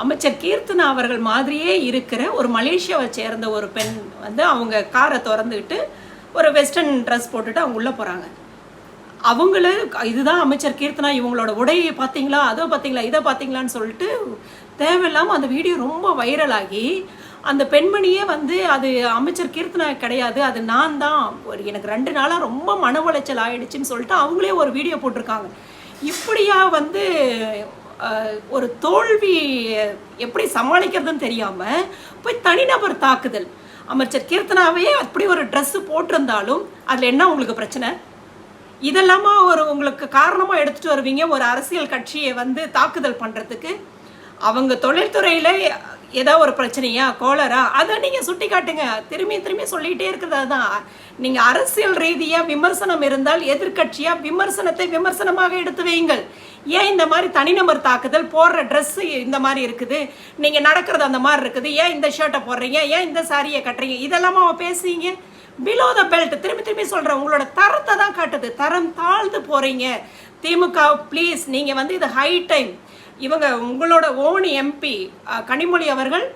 அமைச்சர் கீர்த்தனா அவர்கள் மாதிரியே இருக்கிற ஒரு மலேசியாவை சேர்ந்த ஒரு பெண் வந்து அவங்க காரை திறந்துக்கிட்டு ஒரு வெஸ்டர்ன் ட்ரெஸ் போட்டுட்டு அவங்க உள்ளே போகிறாங்க. அவங்கள இதுதான் அமைச்சர் கீர்த்தனா, இவங்களோட உடையை பார்த்தீங்களா, அதை பார்த்தீங்களா, இதை பார்த்தீங்களான்னு சொல்லிட்டு தேவையில்லாமல் அந்த வீடியோ ரொம்ப வைரலாகி அந்த பெண்மணியே வந்து அது அமைச்சர் கீர்த்தனா கிடையாது, அது நான் தான், எனக்கு 2 நாளாக ரொம்ப மன உளைச்சல் ஆயிடுச்சுன்னு சொல்லிட்டு அவங்களே ஒரு வீடியோ போட்டிருக்காங்க. இப்படியா வந்து ஒரு தோல்வி எப்படி சமாளிக்கிறதுன்னு தெரியாமல் போய் தனிநபர் தாக்குதல். அமைச்சர் கீர்த்தனாவே அப்படி ஒரு ட்ரெஸ்ஸு போட்டிருந்தாலும் அதில் என்ன உங்களுக்கு பிரச்சனை? இதெல்லாமா உங்களுக்கு காரணமாக எடுத்துகிட்டு வருவீங்க ஒரு அரசியல் கட்சியை வந்து தாக்குதல் பண்ணுறதுக்கு? அவங்க தொழில்துறையில் ஏதோ ஒரு பிரச்சனையா, கோளரா, அதை நீங்கள் சுட்டி காட்டுங்க. திரும்பி திரும்பி சொல்லிகிட்டே இருக்கிறது தான். நீங்கள் அரசியல் ரீதியாக விமர்சனம் இருந்தால் எதிர்கட்சியாக விமர்சனத்தை விமர்சனமாக எடுத்து வையுங்கள். ஏன் இந்த மாதிரி தனிநபர் தாக்குதல், போடுற ட்ரெஸ்ஸு இந்த மாதிரி இருக்குது, நீங்கள் நடக்கிறது அந்த மாதிரி இருக்குது, ஏன் இந்த ஷர்ட்டை போடுறீங்க, ஏன் இந்த சாரியை கட்டுறீங்க, இதெல்லாமா பேசுவீங்க? பிலோ த பெல்ட், திரும்பி திரும்பி சொல்கிறேன், உங்களோட தரத்தை தான் காட்டுது. தரம் தாழ்ந்து போகிறீங்க. திமுக ப்ளீஸ், நீங்கள் வந்து இது ஹை டைம். இவங்க உங்களோட ஓன் எம்பி கனிமொழி அவர்கள்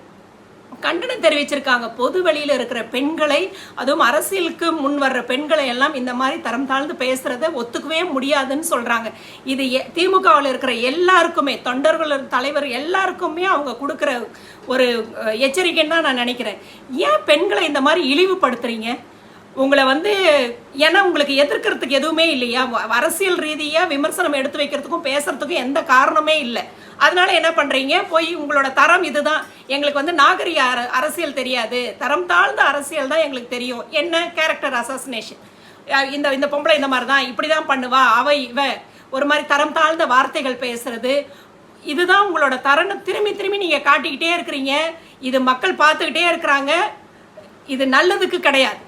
கண்டனம் தெரிவிச்சிருக்காங்க. பொது வெளியில் இருக்கிற பெண்களை, அதுவும் அரசியலுக்கு முன் வர்ற பெண்களை எல்லாம் இந்த மாதிரி தரம் தாழ்ந்து பேசுகிறத ஒத்துக்கவே முடியாதுன்னு சொல்கிறாங்க. இது திமுகவில் இருக்கிற எல்லாருக்குமே, தொண்டர்கள், தலைவர் எல்லாருக்குமே அவங்க கொடுக்குற ஒரு எச்சரிக்கைன்னு தான் நான் நினைக்கிறேன். ஏன் பெண்களை இந்த மாதிரி இழிவுபடுத்துறீங்க? உங்களை வந்து ஏன்னா உங்களுக்கு எதிர்க்கிறதுக்கு எதுவுமே இல்லையா? அரசியல் ரீதியாக விமர்சனம் எடுத்து வைக்கிறதுக்கும் பேசுறதுக்கும் எந்த காரணமே இல்லை. அதனால என்ன பண்ணுறீங்க? போய் உங்களோட தரம் இதுதான், எங்களுக்கு வந்து நாகரிக அரசியல் தெரியாது, தரம் தாழ்ந்த அரசியல் தான் எங்களுக்கு தெரியும். என்ன கேரக்டர் அசாசினேஷன், இந்த பொம்பளை இந்த மாதிரி தான், இப்படி தான் பண்ணுவா, இவ ஒரு மாதிரி தரம் தாழ்ந்த வார்த்தைகள் பேசுறது, இதுதான் உங்களோட தரம்னு திரும்பி திரும்பி நீங்கள் காட்டிக்கிட்டே இருக்கிறீங்க. இது மக்கள் பார்த்துக்கிட்டே இருக்கிறாங்க. இது நல்லதுக்கு கிடையாது.